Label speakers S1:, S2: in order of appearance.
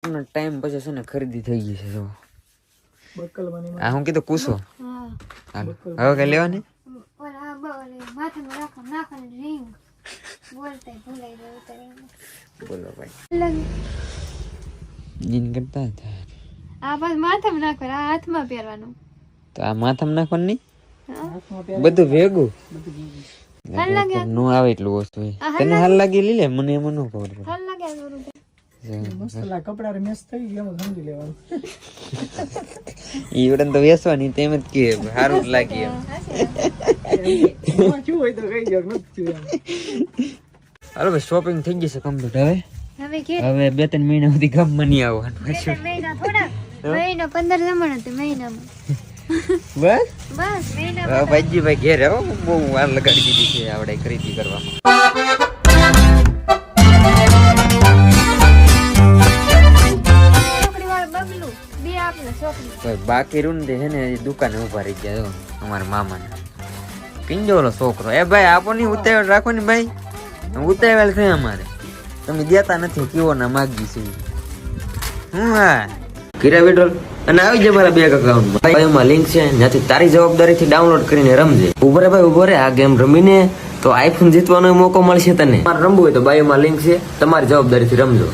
S1: time પછી છે ને ખરીદી થઈ ગઈ છે જો આ હું કીધું કૂસો હાલો હવે કઈ લેવાની બોલો ભાઈ જીન કરતા હતા
S2: આ બસ માથામાં નાખવાનું આ હાથમાં પહેરવાનું
S1: તો આ માથામાં નાખવાનું નહીં બધું ભેગું
S2: હાલ લાગે
S1: નો આવે એટલું વસ્તુ તને હાલ લાગી લી લે મને એમ ન ખબર પડે
S2: હાલ લાગે જરૂર
S3: મસલા કપડા રે મેસ થઈ ગયા એમ સમજી લેવાનું
S1: ઈવડન તો વેસવાની તેમ જ કે સારું જ લાગી એમ
S3: શું હોય તો કઈ જાવ નથી એમ
S1: હાલો ભાઈ શોપિંગ થઈ ગઈ છે કમ્પ્લીટ
S2: હવે કે
S1: હવે 2-3 મહિના સુધી ગામમાં નહીં આવવાનું પાછું
S2: મહિના થોડા મહિના 15 જમણ હતી મહિનામાં
S1: બસ
S2: બસ મહિના
S1: ભાઈજી ભાઈ ઘેર આવો બહુ વાર લગાડી દીધી છે આપણે ખરીદી કરવામાં
S2: છોકરી વાળા બબલું બે આપને છોકરી
S1: ભાઈ બાકી રૂન છે ને દુકાને ઉભા રહી ગયા જો અમારા મામાને પિંજોલો છોકરો એ ભાઈ આપો ની ઉતાવળ રાખો ને ભાઈ ઉતાવળ છે અમારે તમે દેતા નથી કેવો ના માગી છે હું હા કિરા વિડ્રોલ અને આવી જાય મારા બેંક અકાઉન્ટમાં ભાઈ એમાં લિંક છે જ્યાંથી તારી જવાબદારીથી ડાઉનલોડ કરીને રમજે ઉભો રે ભાઈ ઉભો રે આ ગેમ રમીને તો આઈફોન જીતવાનો મોકો મળશે તને તમારે રમવું હોય તો બાયોમાં લિંક છે તમારી જવાબદારીથી રમજો